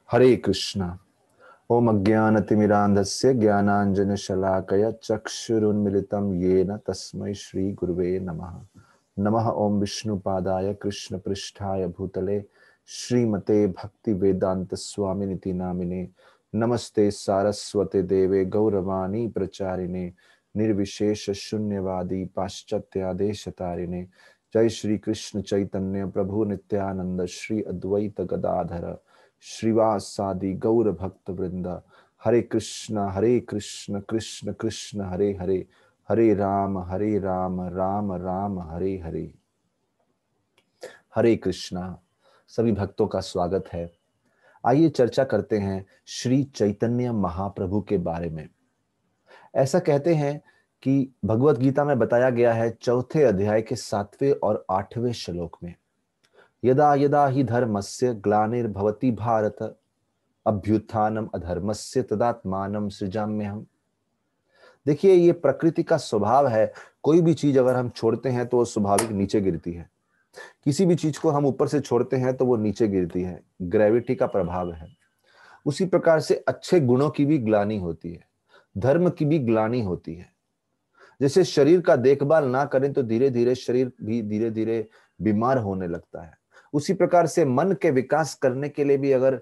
हरे कृष्णा। ओम अज्ञानतिमिरान्धस्य ज्ञानाञ्जनशलाकया चक्षुरुन्मिलितं येन तस्मै श्री गुरुवे नमः। नमः ओम विष्णुपादाय कृष्णपृष्ठाय भूतले श्रीमते भक्ति वेदांत स्वामिनिति नामिने। नमस्ते सारस्वते देवे गौरवाणी प्रचारिणे निर्विशेष शून्यवादी पाश्चात्यादेशतारिणे। जय श्री कृष्ण चैतन्य प्रभु नित्यानंद श्री अद्वैत गदाधर श्रीवासादि गौर भक्त वृंदा। हरे कृष्ण कृष्ण कृष्ण हरे हरे, हरे राम राम राम हरे हरे। हरे कृष्णा। सभी भक्तों का स्वागत है। आइए चर्चा करते हैं श्री चैतन्य महाप्रभु के बारे में। ऐसा कहते हैं कि भगवत गीता में बताया गया है चौथे अध्याय के 7वें और 8वें श्लोक में, यदा यदा हि धर्मस्य ग्लानिर्भवति भारत अभ्युत्थानम अधर्मस्य तदात्मानं सृजाम्यहम्। देखिए, ये प्रकृति का स्वभाव है। कोई भी चीज अगर हम छोड़ते हैं तो वो स्वाभाविक नीचे गिरती है। किसी भी चीज को हम ऊपर से छोड़ते हैं तो वो नीचे गिरती है। ग्रेविटी का प्रभाव है। उसी प्रकार से अच्छे गुणों की भी ग्लानि होती है, धर्म की भी ग्लानि होती है। जैसे शरीर का देखभाल ना करें तो धीरे धीरे शरीर भी धीरे धीरे बीमार होने लगता है। उसी प्रकार से मन के विकास करने के लिए भी अगर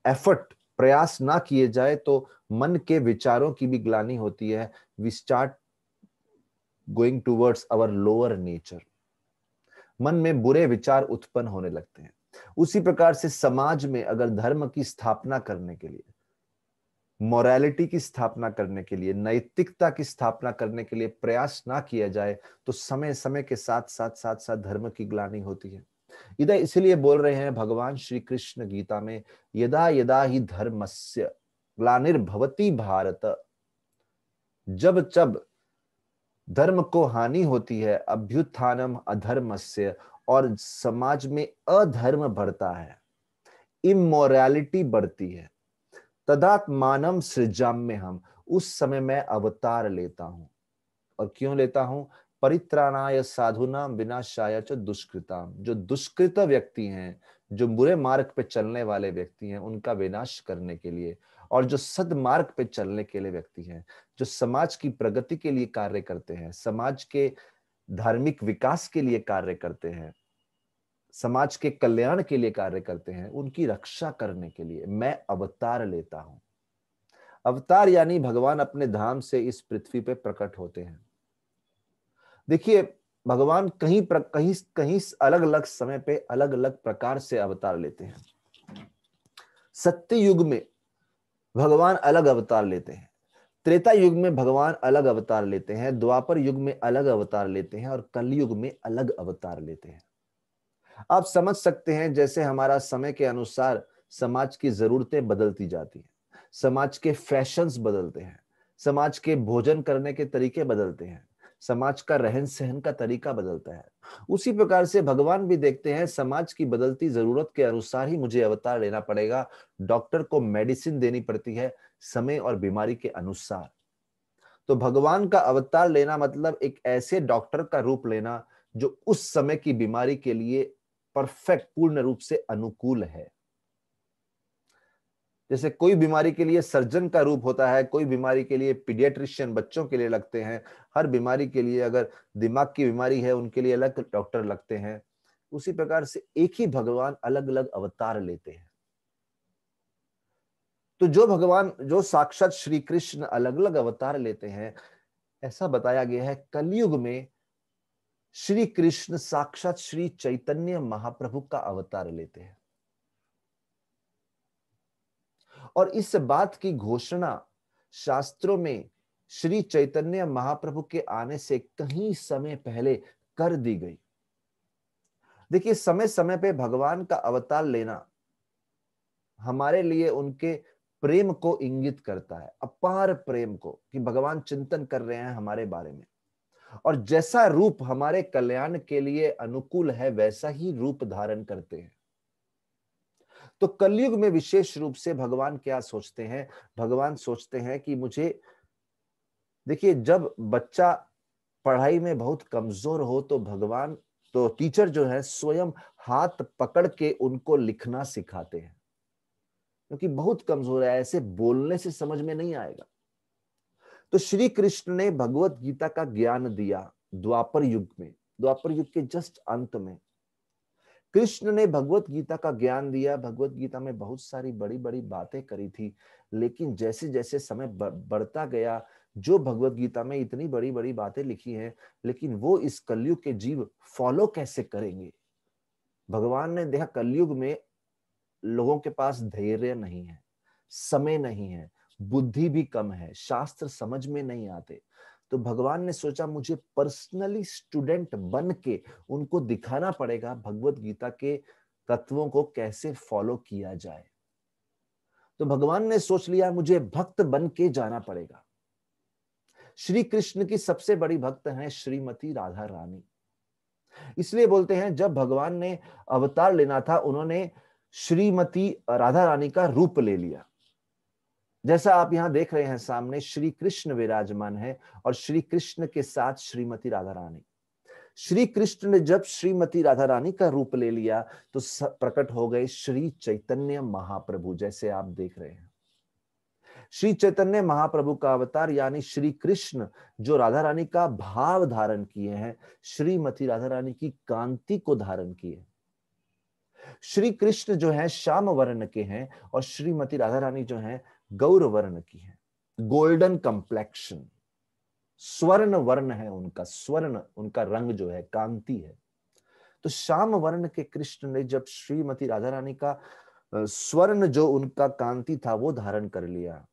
एफर्ट प्रयास ना किए जाए तो मन के विचारों की भी ग्लानि होती है। We start going towards our lower nature. मन में बुरे विचार उत्पन्न होने लगते हैं। उसी प्रकार से समाज में अगर धर्म की स्थापना करने के लिए, मोरालिटी की स्थापना करने के लिए, नैतिकता की स्थापना करने के लिए प्रयास ना किया जाए तो समय समय के साथ साथ साथ साथ धर्म की ग्लानि होती है। इधर इसलिए बोल रहे हैं भगवान श्री कृष्ण गीता में, यदा यदा ही धर्मस्य ग्लानिर्भवति भारत। जब जब धर्म को हानि होती है, अभ्युत्थानम अधर्मस्य, और समाज में अधर्म बढ़ता है, इमोरलिटी बढ़ती है, तदात्मानम सृजाम्यहम्, उस समय मैं अवतार लेता हूं। और क्यों लेता हूं? परित्राणाय साधुनाम विनाशाय च दुष्कृताम। जो दुष्कृत व्यक्ति हैं, जो बुरे मार्ग पे चलने वाले व्यक्ति हैं, उनका विनाश करने के लिए, और जो सद्मार्ग पे चलने के लिए व्यक्ति हैं, जो समाज की प्रगति के लिए कार्य करते हैं, समाज के धार्मिक विकास के लिए कार्य करते हैं, समाज के कल्याण के लिए कार्य करते हैं, उनकी रक्षा करने के लिए मैं अवतार लेता हूं। अवतार यानी भगवान अपने धाम से इस पृथ्वी पे प्रकट होते हैं। देखिए, भगवान कहीं कहीं अलग अलग समय पे अलग अलग प्रकार से अवतार लेते हैं। सत्य युग में भगवान अलग अवतार लेते हैं, त्रेता युग में भगवान अलग अवतार लेते हैं, द्वापर युग में अलग अवतार लेते हैं, और कलयुग में अलग अवतार लेते हैं। आप समझ सकते हैं जैसे हमारा समय के अनुसार समाज की जरूरतें बदलती जाती हैं, समाज के फैशंस बदलते हैं, समाज के भोजन करने के तरीके बदलते हैं, समाज का रहन सहन का तरीका बदलता है। उसी प्रकार से भगवान भी देखते हैं समाज की बदलती जरूरत के अनुसार ही मुझे अवतार लेना पड़ेगा। डॉक्टर को मेडिसिन देनी पड़ती है समय और बीमारी के अनुसार। तो भगवान का अवतार लेना मतलब एक ऐसे डॉक्टर का रूप लेना जो उस समय की बीमारी के लिए परफेक्ट, पूर्ण रूप से अनुकूल है। जैसे कोई बीमारी के लिए सर्जन का रूप होता है, कोई बीमारी के लिए पीडियाट्रिशियन बच्चों के लिए लगते हैं, हर बीमारी के लिए, अगर दिमाग की बीमारी है उनके लिए अलग डॉक्टर लगते हैं। उसी प्रकार से एक ही भगवान अलग अलग अवतार लेते हैं। तो जो भगवान, जो साक्षात श्री कृष्ण अलग अलग अवतार लेते हैं, ऐसा बताया गया है कलयुग में श्री कृष्ण साक्षात श्री चैतन्य महाप्रभु का अवतार लेते हैं। और इस बात की घोषणा शास्त्रों में श्री चैतन्य महाप्रभु के आने से कहीं समय पहले कर दी गई। देखिए, समय समय पे भगवान का अवतार लेना हमारे लिए उनके प्रेम को इंगित करता है, अपार प्रेम को, कि भगवान चिंतन कर रहे हैं हमारे बारे में, और जैसा रूप हमारे कल्याण के लिए अनुकूल है वैसा ही रूप धारण करते हैं। तो कलयुग में विशेष रूप से भगवान क्या सोचते हैं? भगवान सोचते हैं कि मुझे, देखिए, जब बच्चा पढ़ाई में बहुत कमजोर हो तो भगवान, तो टीचर जो है स्वयं हाथ पकड़ के उनको लिखना सिखाते हैं। क्योंकि बहुत कमजोर है, ऐसे बोलने से समझ में नहीं आएगा। तो श्री कृष्ण ने भगवत गीता का ज्ञान दिया द्वापर युग में, द्वापर युग के जस्ट अंत में कृष्ण ने भगवत गीता का ज्ञान दिया। भगवत गीता में बहुत सारी बड़ी बड़ी बातें करी थी, लेकिन जैसे जैसे समय बढ़ता गया, जो भगवत गीता में इतनी बड़ी बड़ी बातें लिखी हैं, लेकिन वो इस कलयुग के जीव फॉलो कैसे करेंगे? भगवान ने देखा कलयुग में लोगों के पास धैर्य नहीं है, समय नहीं है, बुद्धि भी कम है, शास्त्र समझ में नहीं आते। तो भगवान ने सोचा मुझे पर्सनली स्टूडेंट बन के उनको दिखाना पड़ेगा भगवत गीता के तत्वों को कैसे फॉलो किया जाए। तो भगवान ने सोच लिया मुझे भक्त बन के जाना पड़ेगा। श्री कृष्ण की सबसे बड़ी भक्त हैं श्रीमती राधा रानी। इसलिए बोलते हैं जब भगवान ने अवतार लेना था, उन्होंने श्रीमती राधा रानी का रूप ले लिया। जैसा आप यहां देख रहे हैं सामने श्री कृष्ण विराजमान है और श्री कृष्ण के साथ श्रीमती राधा रानी। श्री कृष्ण ने जब श्रीमती राधा रानी का रूप ले लिया तो प्रकट हो गए श्री चैतन्य महाप्रभु, जैसे आप देख रहे हैं। श्री चैतन्य महाप्रभु का अवतार यानी श्री कृष्ण जो राधा रानी का भाव धारण किए हैं, श्रीमती राधा रानी की कांति को धारण किए। श्री कृष्ण जो है श्याम वर्ण के हैं और श्रीमती राधा रानी जो है गौर वर्ण की है, गोल्डन कंप्लेक्शन, स्वर्ण वर्ण है उनका, स्वर्ण उनका रंग जो है, कांति है। तो श्याम वर्ण के कृष्ण ने जब श्रीमती राधा रानी का स्वर्ण जो उनका कांति था वो धारण कर लिया,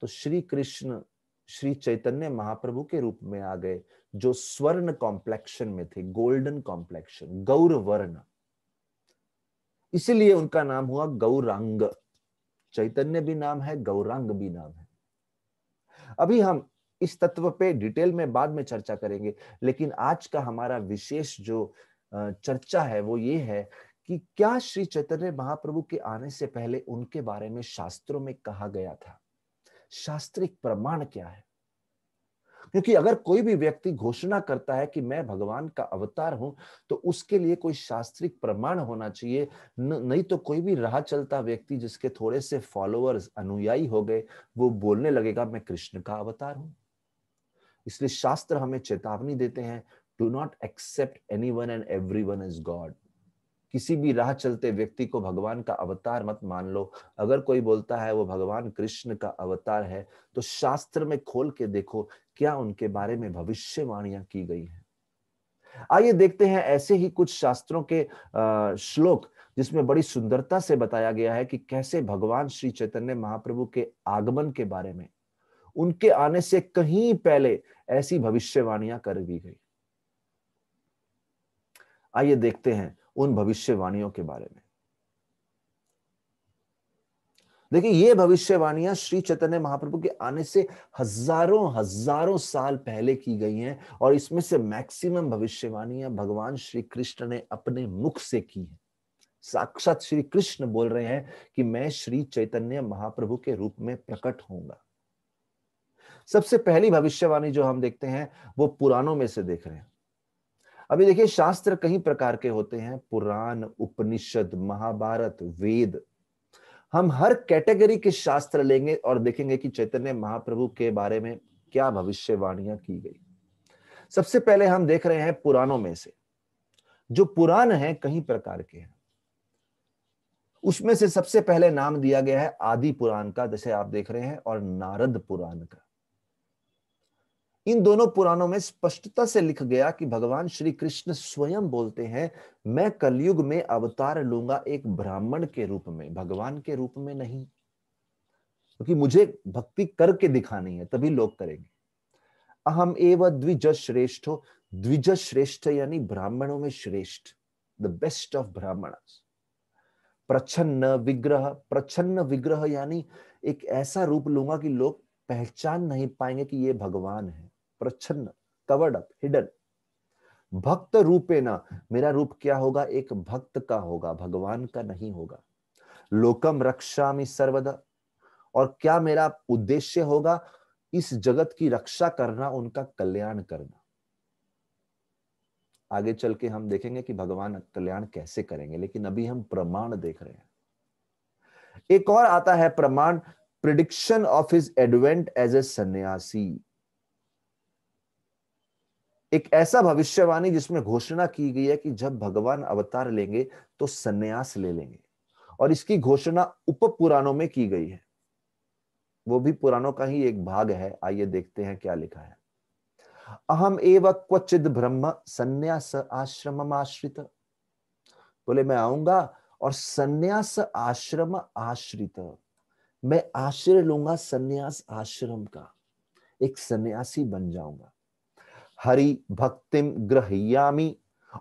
तो श्री कृष्ण श्री चैतन्य महाप्रभु के रूप में आ गए जो स्वर्ण कॉम्प्लेक्शन में थे, गोल्डन कॉम्प्लेक्शन, गौर वर्ण। इसीलिए उनका नाम हुआ गौरांग। चैतन्य भी नाम है, गौरांग भी नाम है। अभी हम इस तत्व पे डिटेल में बाद में चर्चा करेंगे, लेकिन आज का हमारा विशेष जो चर्चा है वो ये है कि क्या श्री चैतन्य महाप्रभु के आने से पहले उनके बारे में शास्त्रों में कहा गया था, शास्त्रिक प्रमाण क्या है? क्योंकि अगर कोई भी व्यक्ति घोषणा करता है कि मैं भगवान का अवतार हूं, तो उसके लिए कोई शास्त्रिक प्रमाण होना चाहिए। नहीं तो कोई भी राह चलता व्यक्ति जिसके थोड़े से फॉलोअर्स, अनुयायी हो गए, वो बोलने लगेगा मैं कृष्ण का अवतार हूं। इसलिए शास्त्र हमें चेतावनी देते हैं, do not accept anyone and everyone as God. किसी भी राह चलते व्यक्ति को भगवान का अवतार मत मान लो। अगर कोई बोलता है वो भगवान कृष्ण का अवतार है, तो शास्त्र में खोल के देखो क्या उनके बारे में भविष्यवाणियां की गई हैं। आइए देखते हैं ऐसे ही कुछ शास्त्रों के श्लोक जिसमें बड़ी सुंदरता से बताया गया है कि कैसे भगवान श्री चैतन्य महाप्रभु के आगमन के बारे में, उनके आने से कहीं पहले ऐसी भविष्यवाणियां कर दी गई। आइए देखते हैं उन भविष्यवाणियों के बारे में। देखिए ये भविष्यवाणियां श्री चैतन्य महाप्रभु के आने से हजारों हजारों साल पहले की गई हैं और इसमें से मैक्सिमम भविष्यवाणियां भगवान श्री कृष्ण ने अपने मुख से की हैं। साक्षात श्री कृष्ण बोल रहे हैं कि मैं श्री चैतन्य महाप्रभु के रूप में प्रकट होऊंगा। सबसे पहली भविष्यवाणी जो हम देखते हैं वो पुराणों में से देख रहे हैं। अभी देखिए शास्त्र कई प्रकार के होते हैं, पुराण, उपनिषद, महाभारत, वेद। हम हर कैटेगरी के शास्त्र लेंगे और देखेंगे कि चैतन्य महाप्रभु के बारे में क्या भविष्यवाणियां की गई। सबसे पहले हम देख रहे हैं पुराणों में से। जो पुराण हैं कई प्रकार के हैं, उसमें से सबसे पहले नाम दिया गया है आदि पुराण का, जैसे आप देख रहे हैं, और नारद पुराण का। इन दोनों पुराणों में स्पष्टता से लिख गया कि भगवान श्री कृष्ण स्वयं बोलते हैं मैं कलयुग में अवतार लूंगा एक ब्राह्मण के रूप में, भगवान के रूप में नहीं, क्योंकि मुझे भक्ति करके दिखानी है तभी लोग करेंगे। अहम एव द्विज श्रेष्ठो, द्विज श्रेष्ठ यानी ब्राह्मणों में श्रेष्ठ, द बेस्ट ऑफ ब्राह्मणस। प्रच्छन्न विग्रह, प्रच्छन्न विग्रह यानी एक ऐसा रूप लूंगा कि लोग पहचान नहीं पाएंगे कि ये भगवान है। प्रच्छन्न, कवर्ड अप, हिडन। भक्त रूपे न, मेरा रूप क्या होगा, एक भक्त का होगा, भगवान का नहीं होगा। लोकम रक्षामि सर्वदा, और क्या मेरा उद्देश्य होगा, इस जगत की रक्षा करना, उनका कल्याण करना। आगे चल के हम देखेंगे कि भगवान कल्याण कैसे करेंगे, लेकिन अभी हम प्रमाण देख रहे हैं। एक और आता है प्रमाण, prediction of his advent as a sannyasi. एक ऐसा भविष्यवाणी जिसमें घोषणा की गई है कि जब भगवान अवतार लेंगे तो सन्यास ले लेंगे, और इसकी घोषणा उप पुराणों में की गई है। वो भी पुराणों का ही एक भाग है। आइए देखते हैं क्या लिखा है। अहम एव क्वचिद ब्रह्म सन्यास आश्रम आश्रित। बोले मैं आऊंगा और सन्यास आश्रम आश्रित, मैं आश्रय लूंगा सन्यास आश्रम का, एक सन्यासी बन जाऊंगा। हरि भक्तिम ग्रह्यामि,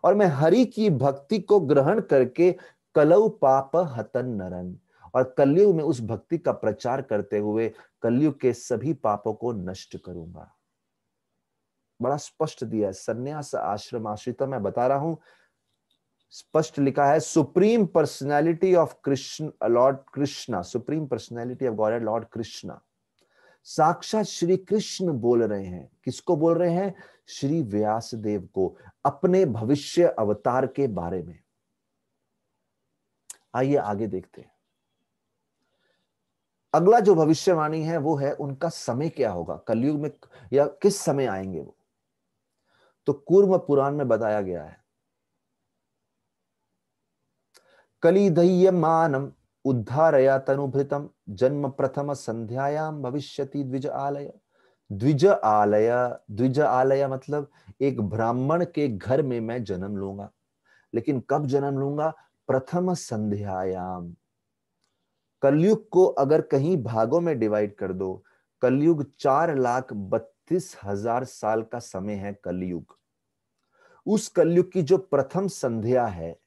और मैं हरि की भक्ति को ग्रहण करके कलौ पाप हतन नरन, और कलयुग में उस भक्ति का प्रचार करते हुए कलयुग के सभी पापों को नष्ट करूंगा। बड़ा स्पष्ट दिया है, सन्यास आश्रम आश्रित। मैं बता रहा हूं, स्पष्ट लिखा है, supreme personality of Krishna, Lord Krishna, supreme personality of God Lord Krishna, साक्षात श्री कृष्ण बोल रहे हैं। किसको बोल रहे हैं? श्री व्यासदेव को, अपने भविष्य अवतार के बारे में। आइए आगे देखते हैं। अगला जो भविष्यवाणी है वो है उनका समय क्या होगा, कलयुग में या किस समय आएंगे वो। तो कूर्म पुराण में बताया गया है, कलिदह्यमानम उद्धारया तनुभृतम जन्म प्रथम संध्यायाम भविष्यति द्विज आलय। द्विज आलय, द्विज आलय मतलब एक ब्राह्मण के घर में मैं जन्म लूंगा। लेकिन कब जन्म लूंगा? प्रथम संध्यायाम। कलयुग को अगर कहीं भागों में डिवाइड कर दो, कलयुग 4,32,000 साल का समय है कलयुग। उस कलयुग की जो प्रथम संध्या है,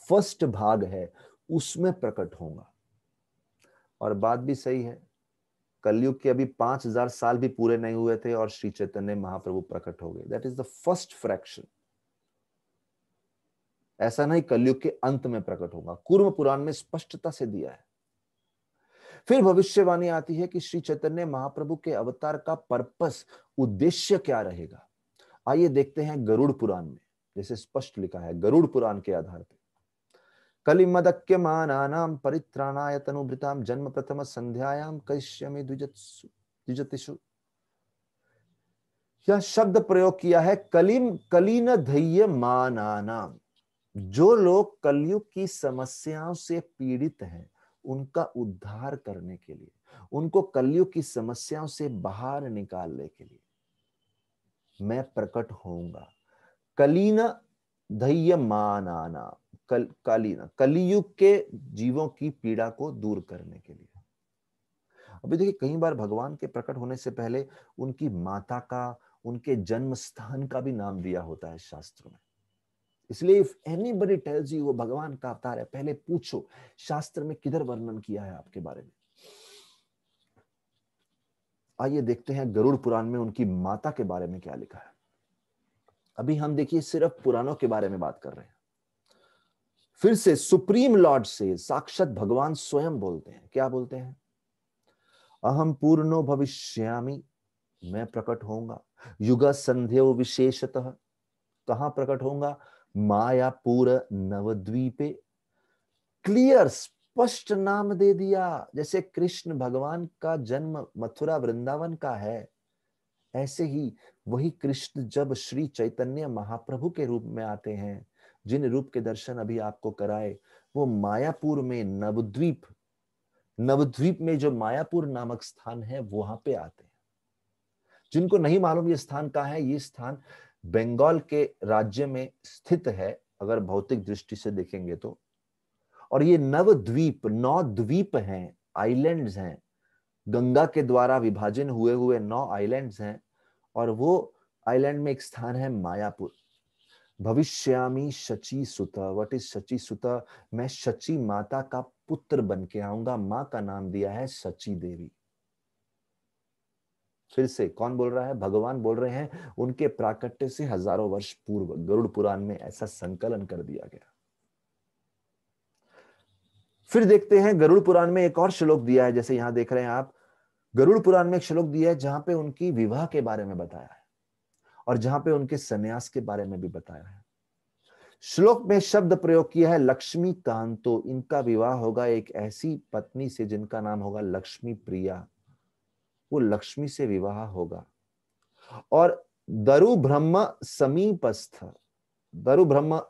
फर्स्ट भाग है, उसमें प्रकट होगा। और बात भी सही है, कलयुग के अभी 5,000 साल भी पूरे नहीं हुए थे और श्री चैतन्य महाप्रभु प्रकट हो गए। That is the first fraction. ऐसा नहीं कलयुग के अंत में प्रकट होगा, कूर्म पुराण में स्पष्टता से दिया है। फिर भविष्यवाणी आती है कि श्री चैतन्य महाप्रभु के अवतार का पर्पस, उद्देश्य क्या रहेगा। आइए देखते हैं गरुड़ पुराण में, जैसे स्पष्ट लिखा है गरुड़ पुराण के आधार पर, कलिमदक्यमानानां परित्राणाय तनुभृतां जन्म प्रथम संध्यायां करिष्यामि द्विजतिषु। यह शब्द प्रयोग किया है, कलिम कलीन धैर्यमानानां, जो लोग कलयुग की समस्याओं से पीड़ित हैं उनका उद्धार करने के लिए, उनको कलयुग की समस्याओं से बाहर निकालने के लिए मैं प्रकट होऊंगा। कलीन धैर्यमानानां, कलीन कलियुग के जीवों की पीड़ा को दूर करने के लिए। अभी देखिए, कई बार भगवान के प्रकट होने से पहले उनकी माता का, उनके जन्म स्थान का भी नाम दिया होता है शास्त्रों में। इसलिए इफ एनीबडी टेल्स यू वो भगवान का अवतार है, पहले पूछो शास्त्र में किधर वर्णन किया है आपके बारे में। आइए देखते हैं गरुड़ पुराण में उनकी माता के बारे में क्या लिखा है। अभी हम देखिए सिर्फ पुराणों के बारे में बात कर रहे हैं। फिर से सुप्रीम लॉर्ड से साक्षात भगवान स्वयं बोलते हैं। क्या बोलते हैं? अहम पूर्णो भविष्यामि, मैं प्रकट होऊंगा। युग संध्यो विशेषतः, कहां प्रकट होऊंगा? मायापुर नवद्वीपे। क्लियर, स्पष्ट नाम दे दिया। जैसे कृष्ण भगवान का जन्म मथुरा वृंदावन का है, ऐसे ही वही कृष्ण जब श्री चैतन्य महाप्रभु के रूप में आते हैं, जिन रूप के दर्शन अभी आपको कराए, वो मायापुर में नवद्वीप, नवद्वीप में जो मायापुर नामक स्थान है वहां पे आते हैं। जिनको नहीं मालूम ये स्थान कहाँ है, ये स्थान बंगाल के राज्य में स्थित है अगर भौतिक दृष्टि से देखेंगे तो। और ये नवद्वीप, 9 द्वीप हैं, आइलैंड्स हैं, गंगा के द्वारा विभाजन हुए हुए 9 आइलैंड्स हैं। और वो आइलैंड में एक स्थान है मायापुर। भविष्यामि शची सुता, व्हाट इज शची सुता? मैं शची माता का पुत्र बन के आऊंगा। मां का नाम दिया है शची देवी। फिर से कौन बोल रहा है? भगवान बोल रहे हैं। उनके प्राकट्य से हजारों वर्ष पूर्व गरुड़ पुराण में ऐसा संकलन कर दिया गया। फिर देखते हैं गरुड़ पुराण में एक और श्लोक दिया है, जैसे यहां देख रहे हैं आप। गरुड़ पुराण में एक श्लोक दिया है जहां पे उनकी विवाह के बारे में बताया है और जहां पे उनके सन्यास के बारे में भी बताया है। श्लोक में शब्द प्रयोग किया है लक्ष्मी कांतो, इनका विवाह होगा एक ऐसी पत्नी से जिनका नाम होगा लक्ष्मी प्रिया, वो लक्ष्मी से विवाह होगा। और दरु ब्रह्म समीपस्थ, दरु ब्रह्म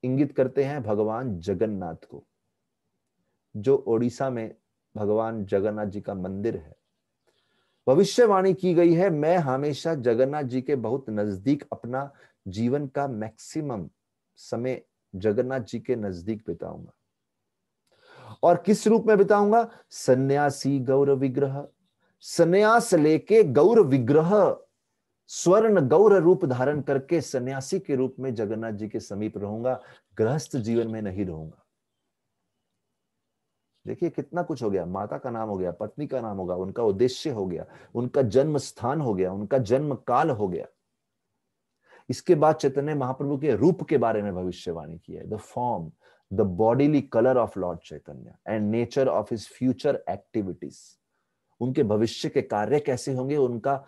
इंगित करते हैं भगवान जगन्नाथ को, जो ओडिशा में भगवान जगन्नाथ जी का मंदिर है। भविष्यवाणी की गई है, मैं हमेशा जगन्नाथ जी के बहुत नजदीक अपना जीवन का मैक्सिमम समय जगन्नाथ जी के नजदीक बिताऊंगा। और किस रूप में बिताऊंगा? सन्यासी गौर विग्रह, सन्यास लेके गौर विग्रह, स्वर्ण गौर रूप धारण करके सन्यासी के रूप में जगन्नाथ जी के समीप रहूंगा, गृहस्थ जीवन में नहीं रहूंगा। देखिए कितना कुछ हो गया, माता का नाम हो गया, पत्नी का नाम होगा, उनका उद्देश्य हो गया, उनका जन्म स्थान हो गया, उनका जन्म काल हो गया। इसके बाद चैतन्य महाप्रभु के रूप के बारे में भविष्यवाणी की है, the form, the bodily colour of Lord Chaitanya and nature of his future activities. उनके भविष्य के कार्य कैसे होंगे, उनका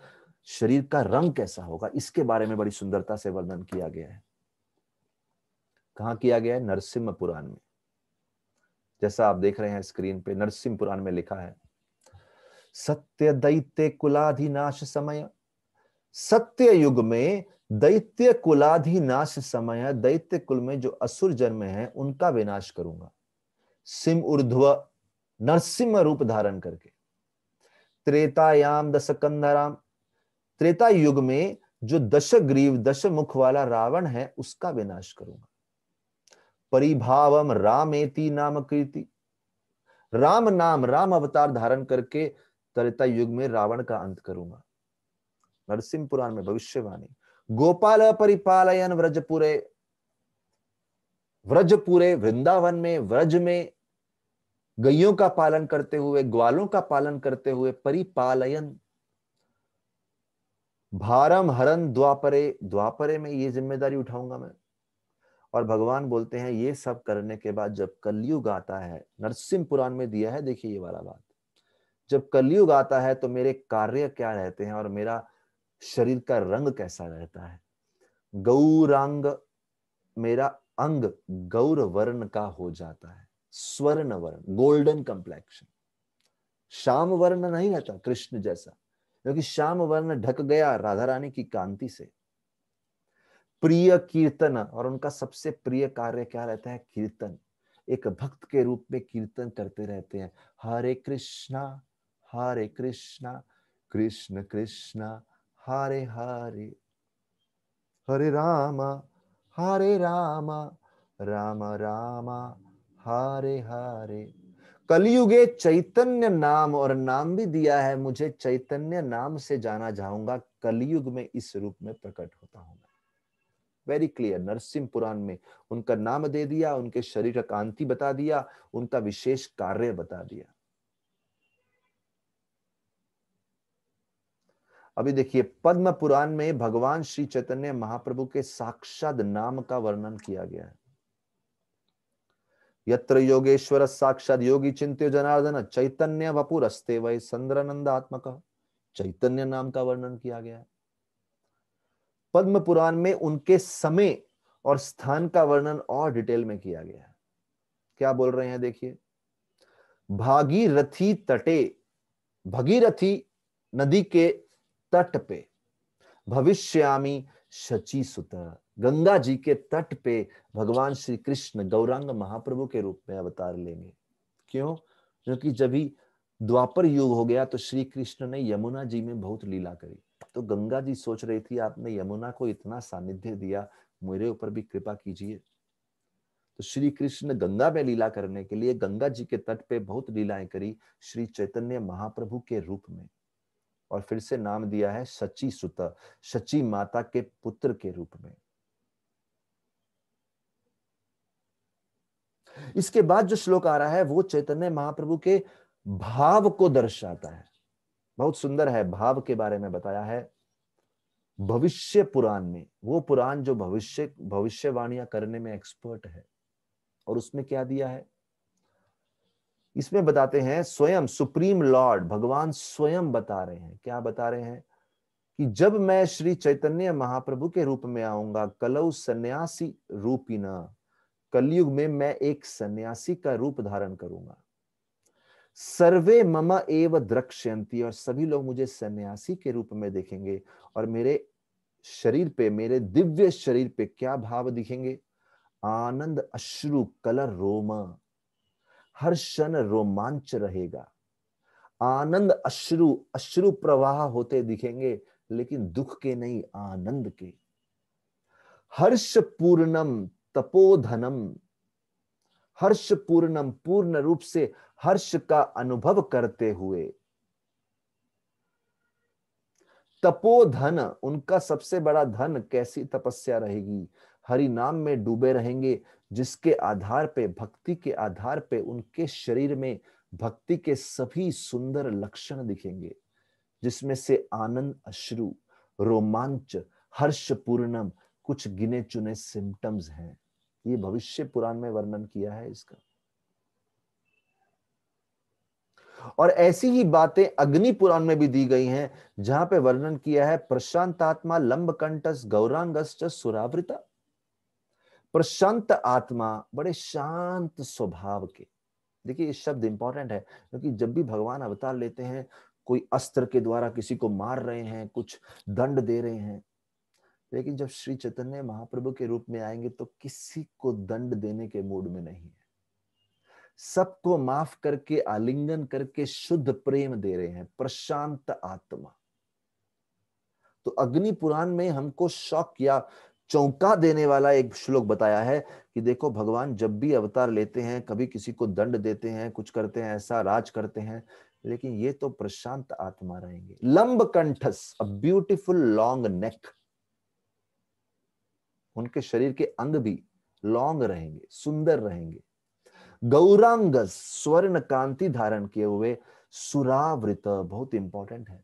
शरीर का रंग कैसा होगा, इसके बारे में बड़ी सुंदरता से वर्णन किया गया है। कहां किया गया है? नरसिम्हा पुराण में। जैसा आप देख रहे हैं स्क्रीन पे, नरसिम्हा पुराण में लिखा है, सत्य दैत्य कुलाधिनाश समय, सत्य युग में दैत्य कुलाधिनाश समय, दैत्य कुल में जो असुर जन्म है उनका विनाश करूंगा, सिम ऊर्ध्व नरसिम्हा रूप धारण करके। त्रेतायाम दशकंधराम, त्रेता युग में जो दशग्रीव दश मुख वाला रावण है उसका विनाश करूंगा। परिभावम रामेति नाम कीर्ति, राम नाम, राम अवतार धारण करके त्रेता युग में रावण का अंत करूंगा। नरसिम्हा पुराण में भविष्यवाणी। गोपाल परिपालयन व्रजपुरे, व्रजपुरे वृंदावन में, व्रज में गैयों का पालन करते हुए, ग्वालों का पालन करते हुए, परिपालयन, भारम हरन द्वापरे, द्वापरे में ये जिम्मेदारी उठाऊंगा मैं। और भगवान बोलते हैं ये सब करने के बाद जब कलयुग आता है, नरसिम्हा पुराण में दिया है, देखिए ये वाला बात, जब कलयुग आता है तो मेरे कार्य क्या रहते हैं और मेरा शरीर का रंग कैसा रहता है। गौरांग, मेरा अंग गौर वर्ण का हो जाता है, स्वर्ण वर्ण, गोल्डन कंप्लेक्शन। श्याम वर्ण नहीं रहता कृष्ण जैसा, क्योंकि श्याम वर्ण ढक गया राधा रानी की कांति से। प्रिय कीर्तन, और उनका सबसे प्रिय कार्य क्या रहता है? कीर्तन। एक भक्त के रूप में कीर्तन करते रहते हैं, हरे कृष्णा कृष्ण कृष्ण हरे हरे, हरे राम राम राम हरे हरे। कलयुगे चैतन्य नाम, और नाम भी दिया है, मुझे चैतन्य नाम से जाना जाऊंगा, कलयुग में इस रूप में प्रकट होता हूं। वेरी क्लियर, नरसिम्हा पुराण में उनका नाम दे दिया, उनके शरीर का कांति बता दिया, उनका विशेष कार्य बता दिया। अभी देखिए पद्म पुराण में भगवान श्री चैतन्य महाप्रभु के साक्षात नाम का वर्णन किया गया है। यत्र योगेश्वर साक्षात योगी चिंत्य जनार्दन चैतन्य वपुरस्ते वै संद्रानंदात्मक, चैतन्य नाम का वर्णन किया गया है। पद्म पुराण में उनके समय और स्थान का वर्णन और डिटेल में किया गया है। क्या बोल रहे हैं देखिए, भागीरथी तटे, भगीरथी नदी के तट पे, भविष्यामी शची सुत, गंगा जी के तट पे भगवान श्री कृष्ण गौरांग महाप्रभु के रूप में अवतार लेंगे। क्यों? क्योंकि जब भी द्वापर युग हो गया तो श्री कृष्ण ने यमुना जी में बहुत लीला करी, तो गंगा जी सोच रही थी आपने यमुना को इतना सानिध्य दिया, मेरे ऊपर भी कृपा कीजिए। तो श्री कृष्ण गंगा में लीला करने के लिए गंगा जी के तट पे बहुत लीलाएं करी श्री चैतन्य महाप्रभु के रूप में, और फिर से नाम दिया है शची सुत, शची माता के पुत्र के रूप में। इसके बाद जो श्लोक आ रहा है वो चैतन्य महाप्रभु के भाव को दर्शाता है, बहुत सुंदर है। भाव के बारे में बताया है भविष्य पुराण में, वो पुराण जो भविष्यवाणियां करने में एक्सपर्ट है। और उसमें क्या दिया है, इसमें बताते हैं स्वयं सुप्रीम लॉर्ड भगवान स्वयं बता रहे हैं। क्या बता रहे हैं? कि जब मैं श्री चैतन्य महाप्रभु के रूप में आऊंगा, कलौ सन्यासी रूपिना, कलयुग में मैं एक सन्यासी का रूप धारण करूंगा। सर्वे मम एव द्रक्ष्यन्ति, और सभी लोग मुझे सन्यासी के रूप में देखेंगे। और मेरे शरीर पे, मेरे दिव्य शरीर पे क्या भाव दिखेंगे? आनंद अश्रु कलर रोमा, हर क्षण रोमांच रहेगा। आनंद अश्रु, अश्रु प्रवाह होते दिखेंगे, लेकिन दुख के नहीं, आनंद के। हर्ष पूर्णम तपोधनम, हर्ष पूर्णम, पूर्ण रूप से हर्ष का अनुभव करते हुए। तपोधन, उनका सबसे बड़ा धन कैसी तपस्या रहेगी? हरि नाम में डूबे रहेंगे, जिसके आधार पे, भक्ति के आधार पे उनके शरीर में भक्ति के सभी सुंदर लक्षण दिखेंगे, जिसमें से आनंद अश्रु, रोमांच, हर्ष पूर्णम कुछ गिने चुने सिम्टम्स हैं। ये भविष्य पुराण में वर्णन किया है इसका। और ऐसी ही बातें अग्नि पुराण में भी दी गई हैं, जहां पे वर्णन किया है प्रशांतात्मा लंबकंटस गौरांगश्च सुरावृता। प्रशांत आत्मा, बड़े शांत स्वभाव के। देखिए ये शब्द इंपॉर्टेंट है, क्योंकि जब भी भगवान अवतार लेते हैं, कोई अस्त्र के द्वारा किसी को मार रहे हैं, कुछ दंड दे रहे हैं, लेकिन जब श्री चैतन्य महाप्रभु के रूप में आएंगे तो किसी को दंड देने के मूड में नहीं है। सबको माफ करके, आलिंगन करके शुद्ध प्रेम दे रहे हैं, प्रशांत आत्मा। तो अग्नि पुराण में हमको शॉक या चौंका देने वाला एक श्लोक बताया है कि देखो भगवान जब भी अवतार लेते हैं, कभी किसी को दंड देते हैं, कुछ करते हैं, ऐसा राज करते हैं, लेकिन ये तो प्रशांत आत्मा रहेंगे। लंब कंठस, अ ब्यूटीफुल लॉन्ग नेक, उनके शरीर के अंग भी लॉन्ग रहेंगे, सुंदर रहेंगे। गौरांगस, स्वर्ण कांति धारण किए हुए। सुरावृत, बहुत इंपॉर्टेंट है,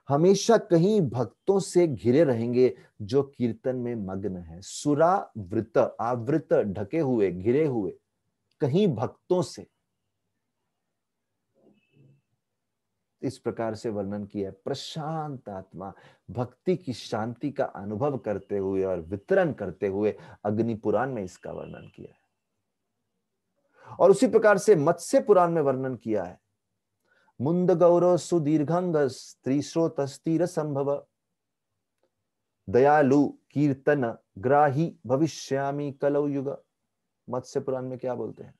हमेशा कहीं भक्तों से घिरे रहेंगे जो कीर्तन में मग्न है। सुरावृत, आवृत, ढके हुए, घिरे हुए, कहीं भक्तों से। इस प्रकार से वर्णन किया है। प्रशांत आत्मा, भक्ति की शांति का अनुभव करते हुए और वितरण करते हुए अग्नि पुराण में इसका वर्णन किया है। और उसी प्रकार से मत्स्य पुराण में वर्णन किया है। मुंद गौरव सुदीर्घंग स्त्रीश्रोतस्तीर संभव, दयालु कीर्तन ग्राही भविष्यामि कलौ युग। मत्स्य पुराण में क्या बोलते हैं?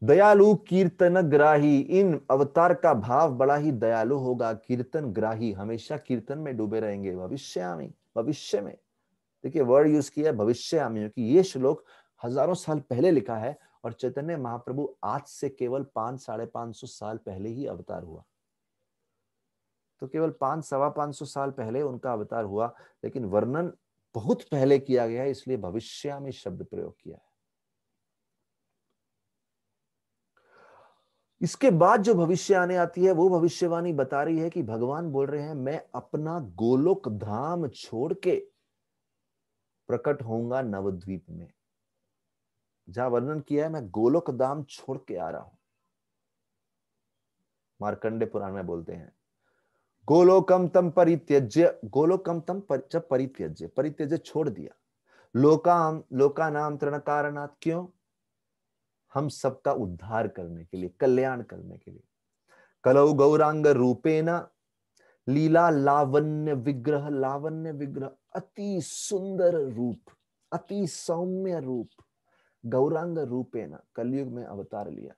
दयालु कीर्तन ग्राही, इन अवतार का भाव बड़ा ही दयालु होगा। कीर्तन ग्राही, हमेशा कीर्तन में डूबे रहेंगे। भविष्यामि, भविष्य में, देखिए वर्ड यूज किया है भविष्यामि, क्योंकि ये श्लोक हजारों साल पहले लिखा है और चैतन्य महाप्रभु आज से केवल 500-550 साल पहले ही अवतार हुआ। तो केवल 500-550 साल पहले उनका अवतार हुआ, लेकिन वर्णन बहुत पहले किया गया है, इसलिए भविष्यामि शब्द प्रयोग किया है। इसके बाद जो भविष्य आने आती है, वो भविष्यवाणी बता रही है कि भगवान बोल रहे हैं, मैं अपना गोलोक धाम छोड़ के प्रकट होऊंगा नवद्वीप में। जहां वर्णन किया है मैं गोलोक धाम छोड़ के आ रहा हूं, मार्कंडे पुराण में बोलते हैं गोलोकम तम परित्यज्य, गोलोकम तम जब परित्यज्य, परित्यज्य छोड़ दिया, लोकाम लोकानाम तृण कारणात्, क्यों? हम सबका उद्धार करने के लिए, कल्याण करने के लिए। कलौ गौरांग रूपेण लीला लावण्य विग्रह, लावण्य विग्रह, अति सुंदर रूप, अति सौम्य रूप, गौरांग रूपेण, कलयुग में अवतार लिया।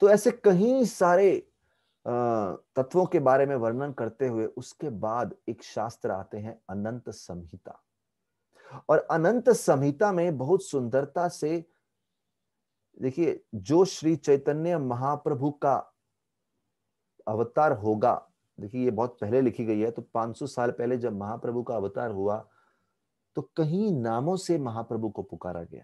तो ऐसे कई सारे तत्वों के बारे में वर्णन करते हुए उसके बाद एक शास्त्र आते हैं अनंत संहिता। और अनंत संहिता में बहुत सुंदरता से देखिए, जो श्री चैतन्य महाप्रभु का अवतार होगा, देखिए ये बहुत पहले लिखी गई है, तो 500 साल पहले जब महाप्रभु का अवतार हुआ तो कहीं नामों से महाप्रभु को पुकारा गया,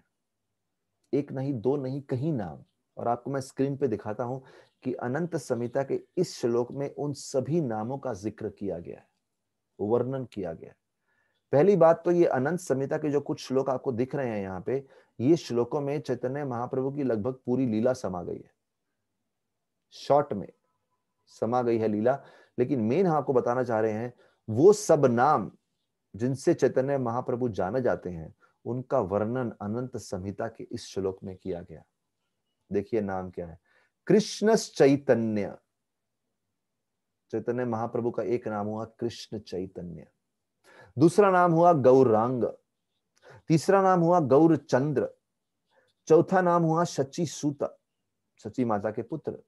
एक नहीं, दो नहीं, कहीं नाम। और आपको मैं स्क्रीन पे दिखाता हूं कि अनंत संहिता के इस श्लोक में उन सभी नामों का जिक्र किया गया है, वर्णन किया गया है। पहली बात तो ये अनंत संहिता के जो कुछ श्लोक आपको दिख रहे हैं यहाँ पे, ये श्लोकों में चैतन्य महाप्रभु की लगभग पूरी लीला समा गई है। शॉर्ट में समा गई है लीला, लेकिन मेन हम आपको बताना चाह रहे हैं वो सब नाम जिनसे चैतन्य महाप्रभु जाने जाते हैं, उनका वर्णन अनंत संहिता के इस श्लोक में किया गया। देखिए नाम क्या है, कृष्ण चैतन्य। चैतन्य महाप्रभु का एक नाम हुआ कृष्ण चैतन्य, दूसरा नाम हुआ गौरांग, तीसरा नाम हुआ गौरचंद्र, चौथा नाम हुआ शची सूत, शची माता के पुत्र।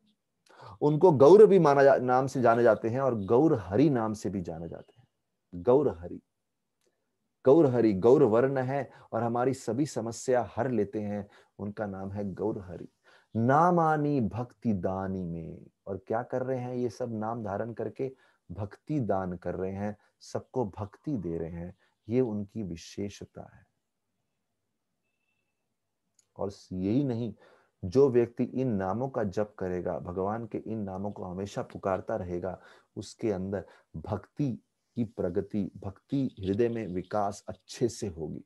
उनको गौर भी नाम से जाने जाते हैं और गौर हरि नाम से भी जाने जाते हैं। गौर हरि, गौर हरि गौर वर्ण है और हमारी सभी समस्या हर लेते हैं, उनका नाम है गौर हरि। नामानी भक्ति दानी में, और क्या कर रहे हैं ये सब नाम धारण करके, भक्ति दान कर रहे हैं, सबको भक्ति दे रहे हैं, ये उनकी विशेषता है। और यही नहीं, जो व्यक्ति इन नामों का जप करेगा, भगवान के इन नामों को हमेशा पुकारता रहेगा, उसके अंदर भक्ति की प्रगति, भक्ति हृदय में विकास अच्छे से होगी।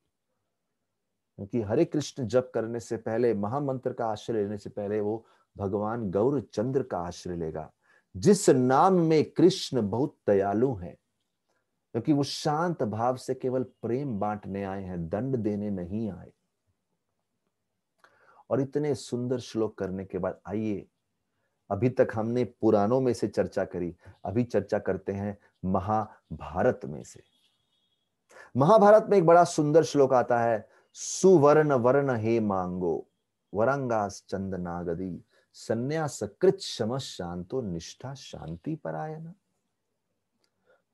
क्योंकि हरे कृष्ण जप करने से पहले, महामंत्र का आश्रय लेने से पहले वो भगवान गौरचंद्र का आश्रय लेगा, जिस नाम में कृष्ण बहुत दयालु हैं, क्योंकि वो शांत भाव से केवल प्रेम बांटने आए हैं, दंड देने नहीं आए। और इतने सुंदर श्लोक करने के बाद आइए, अभी तक हमने पुराणों में से चर्चा करी, अभी चर्चा करते हैं महाभारत में से। महाभारत में एक बड़ा सुंदर श्लोक आता है, सुवर्ण वर्ण हे मांगो वरंगास चंदनागदी संन्यास कृत शम शांतो निष्ठा शांति परायण।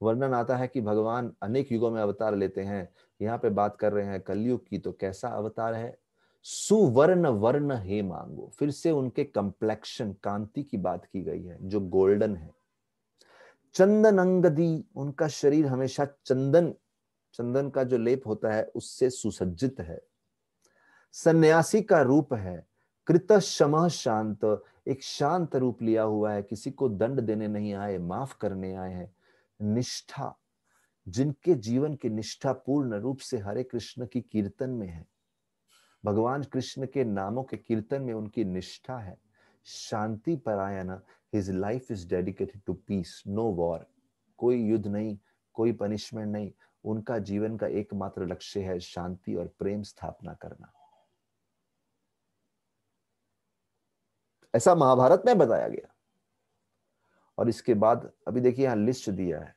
वर्णन आता है कि भगवान अनेक युगों में अवतार लेते हैं, यहाँ पे बात कर रहे हैं कलयुग की, तो कैसा अवतार है, सुवर्ण वर्ण हे मांगो। फिर से उनके कंप्लेक्शन, कांति की बात की गई है, जो गोल्डन है। चंदन अंगदी, उनका शरीर हमेशा चंदन का जो लेप होता है उससे सुसज्जित है। सन्यासी का रूप है। कृत शमः शांत, एक शांत रूप लिया हुआ है, किसी को दंड देने नहीं आए, माफ करने आए हैं। निष्ठा, जिनके जीवन की निष्ठा पूर्ण रूप से हरे कृष्ण की कीर्तन में है, भगवान कृष्ण के नामों के कीर्तन में उनकी निष्ठा है। शांति परायण, his life is dedicated to peace, no war, कोई युद्ध नहीं, कोई पनिशमेंट नहीं, उनका जीवन का एकमात्र लक्ष्य है शांति और प्रेम स्थापना करना। ऐसा महाभारत में बताया गया। और इसके बाद अभी देखिए यहां लिस्ट दिया है,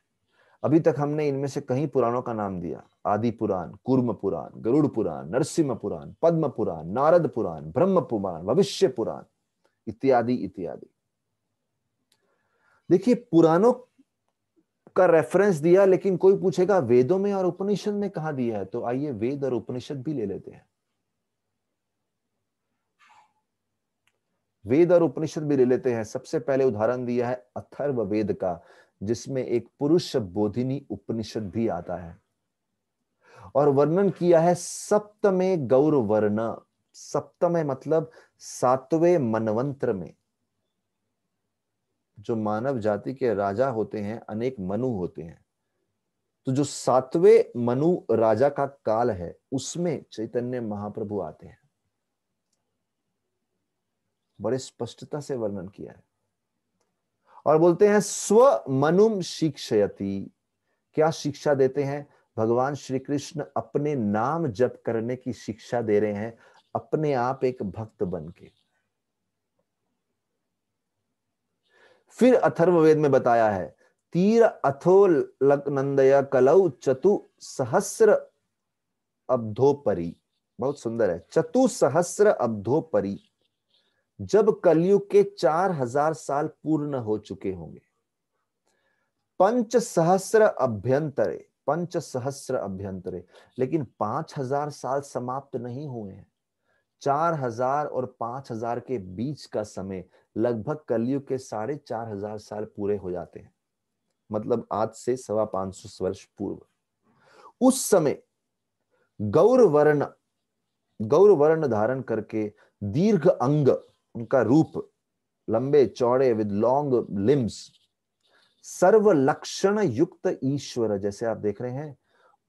अभी तक हमने इनमें से कहीं पुराणों का नाम दिया, आदि पुराण, कूर्म पुराण, गरुड़ पुराण, नरसिंह पुराण, पद्म पुराण, नारद पुराण, ब्रह्म पुराण, भविष्य पुराण, इत्यादि इत्यादि। देखिए पुराणों का रेफरेंस दिया, लेकिन कोई पूछेगा वेदों में और उपनिषद में कहां दिया है, तो आइए वेद और उपनिषद भी ले लेते हैं। वेद और उपनिषद भी ले लेते हैं। सबसे पहले उदाहरण दिया है अथर्ववेद का, जिसमें एक पुरुष बोधिनी उपनिषद भी आता है, और वर्णन किया है सप्तमे गौर वर्ण। सप्तमे मतलब सातवें मनवंत्र में, जो मानव जाति के राजा होते हैं, अनेक मनु होते हैं, तो जो सातवें मनु राजा का काल है, उसमें चैतन्य महाप्रभु आते हैं। बड़े स्पष्टता से वर्णन किया है और बोलते हैं स्व मनुम शिक्षयति। क्या शिक्षा देते हैं? भगवान श्री कृष्ण अपने नाम जप करने की शिक्षा दे रहे हैं, अपने आप एक भक्त बन के। फिर अथर्ववेद में बताया है, तीर अथो लकनंदय कलौ चतु सहस्र अब्धोपरी। बहुत सुंदर है, चतु सहस्र अब्धोपरी। जब कलयुग के 4000 साल पूर्ण हो चुके होंगे, पंच सहस्र अभ्यंतरे, पंच सहस्र अभ्यंतरे, लेकिन 5000 साल समाप्त नहीं हुए हैं। 4000 और 5000 के बीच का समय, लगभग कलयुग के 4500 साल पूरे हो जाते हैं, मतलब आज से 550 वर्ष पूर्व। उस समय गौर वर्ण धारण करके, दीर्घ अंग, उनका रूप लंबे चौड़े, विद लॉन्ग लिम्स, सर्व लक्षण युक्त ईश्वर, जैसे आप देख रहे हैं,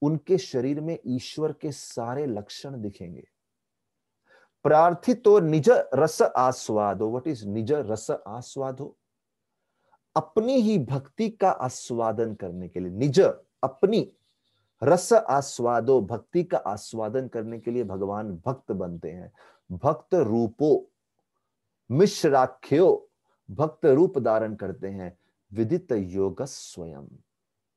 उनके शरीर में ईश्वर के सारे लक्षण दिखेंगे। प्रार्थितो निज रस आस्वादो। व्हाट इज निज रस आस्वादो? अपनी ही भक्ति का आस्वादन करने के लिए, निज अपनी रस आस्वादो, भक्ति का आस्वादन करने के लिए भगवान भक्त बनते हैं। भक्त रूपो मिश्राख्यो, भक्त रूप धारण करते हैं। विदित योग स्वयं,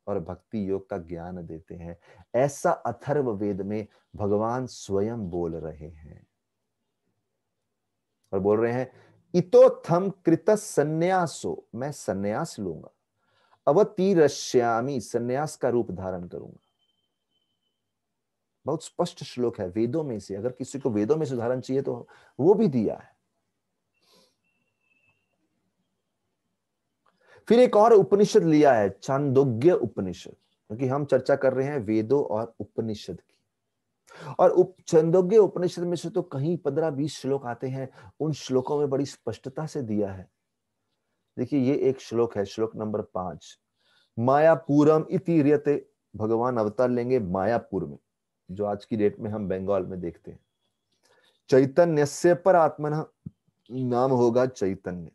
और भक्ति योग का ज्ञान देते हैं। ऐसा अथर्व वेद में भगवान स्वयं बोल रहे हैं, और बोल रहे हैं इतो थम कृत संन्यासो, मैं संन्यास लूंगा। अवतीरश्यामी, संन्यास का रूप धारण करूंगा। बहुत स्पष्ट श्लोक है वेदों में से, अगर किसी को वेदों में से उदाहरण चाहिए तो वो भी दिया है। फिर एक और उपनिषद लिया है, छांदोग्य उपनिषद, क्योंकि हम चर्चा कर रहे हैं वेदों और उपनिषद की। और छांदोग्य उपनिषद में से तो कहीं 15-20 श्लोक आते हैं। उन श्लोकों में बड़ी स्पष्टता से दिया है। देखिए ये एक श्लोक है, श्लोक नंबर 5, मायापुरम इति रियते। भगवान अवतार लेंगे मायापुर में, जो आज की डेट में हम बंगाल में देखते हैं। चैतन्यस्य पर आत्मनः, नाम होगा चैतन्य।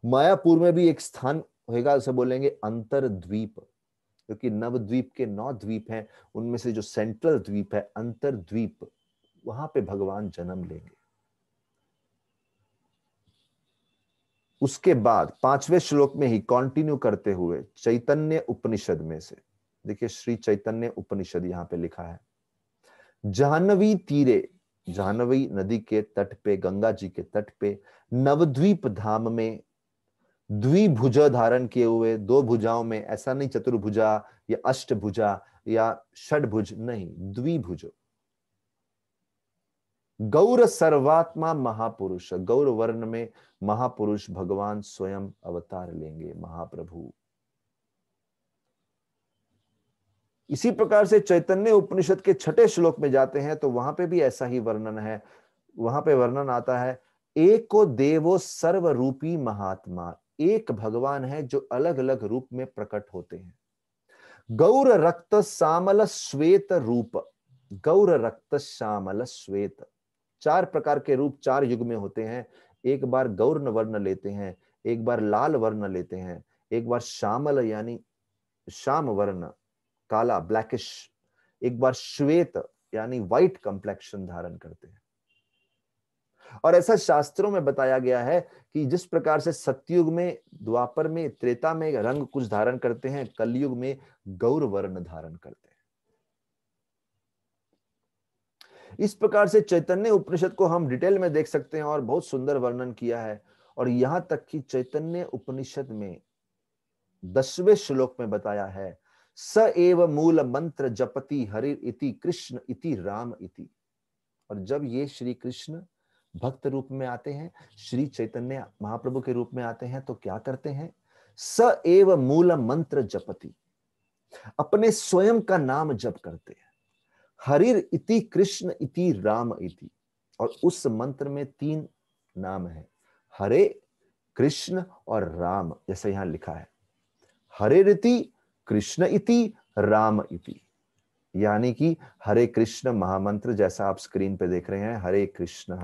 मायापुर में भी एक स्थान होगा, उसे बोलेंगे अंतरद्वीप, क्योंकि नवद्वीप के 9 द्वीप हैं, उनमें से जो सेंट्रल द्वीप है अंतरद्वीप, वहां पे भगवान जन्म लेंगे। उसके बाद 5वें श्लोक में ही कंटिन्यू करते हुए चैतन्य उपनिषद में से देखिए, श्री चैतन्य उपनिषद यहां पे लिखा है, जाह्नवी तीरे, जाह्नवी नदी के तट पे, गंगा जी के तट पे, नवद्वीप धाम में, द्विभुज धारण किए हुए, 2 भुजाओं में, ऐसा नहीं चतुर्भुजा या अष्टभुजा या षडभुज, नहीं, द्विभुज। गौर सर्वात्मा महापुरुष, गौर वर्ण में महापुरुष भगवान स्वयं अवतार लेंगे, महाप्रभु। इसी प्रकार से चैतन्य उपनिषद के 6ठे श्लोक में जाते हैं तो वहां पे भी ऐसा ही वर्णन है। वहां पे वर्णन आता है, एको देवो सर्वरूपी महात्मा, एक भगवान है जो अलग अलग रूप में प्रकट होते हैं। गौर रक्त श्यामल श्वेत रूप, गौर रक्त श्यामल श्वेत, 4 प्रकार के रूप 4 युग में होते हैं। एक बार गौर्ण वर्ण लेते हैं, एक बार लाल वर्ण लेते हैं, एक बार श्यामल यानी श्याम वर्ण, काला ब्लैकिश, एक बार श्वेत यानी व्हाइट कंप्लेक्शन धारण करते हैं। और ऐसा शास्त्रों में बताया गया है कि जिस प्रकार से सतयुग में, द्वापर में, त्रेता में रंग कुछ धारण करते हैं, कलयुग में गौर वर्ण धारण करते हैं। इस प्रकार से चैतन्य उपनिषद को हम डिटेल में देख सकते हैं और बहुत सुंदर वर्णन किया है। और यहां तक कि चैतन्य उपनिषद में 10वें श्लोक में बताया है, स एव मूल मंत्र जपति हरि इति कृष्ण इति राम इति। और जब ये श्री कृष्ण भक्त रूप में आते हैं, श्री चैतन्य महाप्रभु के रूप में आते हैं, तो क्या करते हैं, स एव मूल मंत्र जपति, अपने स्वयं का नाम जप करते हैं। हरिर इति कृष्ण इति राम इति, और उस मंत्र में 3 नाम है, हरे, कृष्ण और राम, जैसा यहां लिखा है, हरे इति कृष्ण इति राम इति। यानी कि हरे कृष्ण महामंत्र, जैसा आप स्क्रीन पे देख रहे हैं, हरे कृष्ण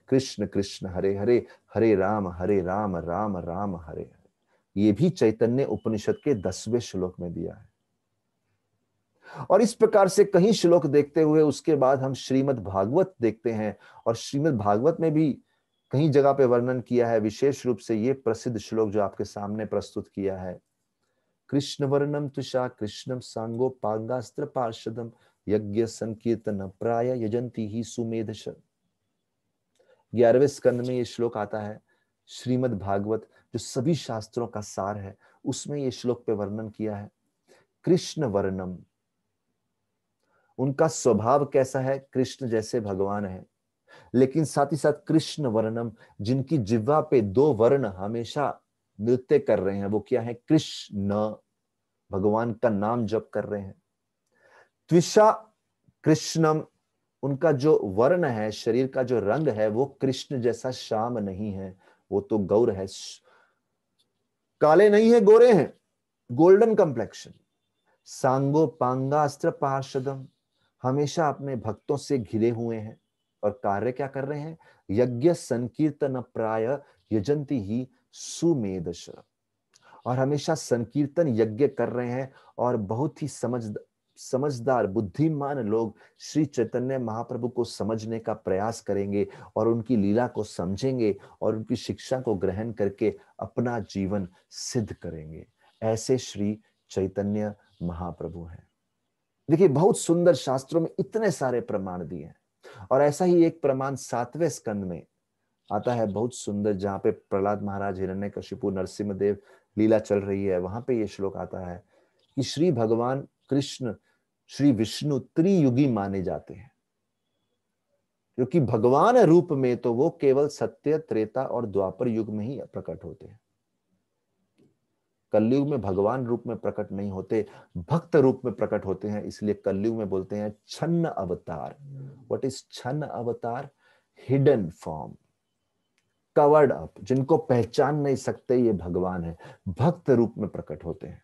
कृष्ण कृष्ण हरे हरे, हरे राम राम राम हरे हरे। ये भी चैतन्य उपनिषद के 10वें श्लोक में दिया है। और इस प्रकार से कई श्लोक देखते हुए उसके बाद हम श्रीमद् भागवत देखते हैं, और श्रीमद् भागवत में भी कई जगह पे वर्णन किया है। विशेष रूप से ये प्रसिद्ध श्लोक जो आपके सामने प्रस्तुत किया है, कृष्ण वर्णम तुषा कृष्णम सांगो पांगास्त्र पार्षदम यज्ञ संकीर्तन प्राय यजंती ही सुमेधश। 11वें स्कंद में ये श्लोक आता है। श्रीमद् भागवत जो सभी शास्त्रों का सार है, उसमें ये श्लोक पे वर्णन किया है। कृष्ण वर्णम, उनका स्वभाव कैसा है, कृष्ण जैसे भगवान है, लेकिन साथ ही साथ कृष्ण वर्णम, जिनकी जिह्वा पे 2 वर्ण हमेशा नृत्य कर रहे हैं, वो क्या है, कृष्ण, भगवान का नाम जप कर रहे हैं। त्विषा कृष्णम, उनका जो वर्ण है, शरीर का जो रंग है, वो कृष्ण जैसा श्याम नहीं है, वो तो गौर है, काले नहीं है, गोरे हैं, गोल्डन कंप्लेक्शन। सांगो पांगास्त्र पार्षदम, हमेशा अपने भक्तों से घिरे हुए हैं। और कार्य क्या कर रहे हैं? यज्ञ संकीर्तन प्राय यजंती ही सुमेधश। और हमेशा संकीर्तन यज्ञ कर रहे हैं और बहुत ही समझदार बुद्धिमान लोग श्री चैतन्य महाप्रभु को समझने का प्रयास करेंगे और उनकी लीला को समझेंगे और उनकी शिक्षा को ग्रहण करके अपना जीवन सिद्ध करेंगे। ऐसे श्री चैतन्य महाप्रभु हैं। देखिए, बहुत सुंदर, शास्त्रों में इतने सारे प्रमाण दिए हैं। और ऐसा ही एक प्रमाण 7वें स्कंद में आता है, बहुत सुंदर, जहां पे प्रहलाद महाराज, हिरण्यकशिपु, नरसिंहदेव लीला चल रही है। वहां पे ये श्लोक आता है कि श्री भगवान कृष्ण, श्री विष्णु त्रियुगी माने जाते हैं, क्योंकि भगवान रूप में तो वो केवल सत्य, त्रेता और द्वापर युग में ही प्रकट होते हैं। कलयुग में भगवान रूप में प्रकट नहीं होते, भक्त रूप में प्रकट होते हैं। इसलिए कलयुग में बोलते हैं छन्न अवतार। व्हाट इज छन्न अवतार? हिडन फॉर्म, कवर्ड अप, जिनको पहचान नहीं सकते ये भगवान है, भक्त रूप में प्रकट होते हैं।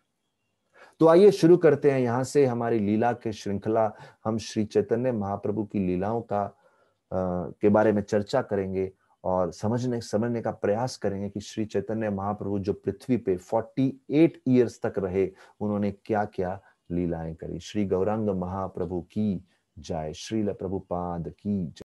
तो आइए शुरू करते हैं यहां से हमारी लीला के श्रृंखला। हम श्री चैतन्य महाप्रभु की लीलाओं के बारे में चर्चा करेंगे और समझने का प्रयास करेंगे कि श्री चैतन्य महाप्रभु जो पृथ्वी पे 48 ईयर्स तक रहे, उन्होंने क्या क्या लीलाएं करी। श्री गौरांग महाप्रभु की जय, श्रील प्रभुपाद की जय।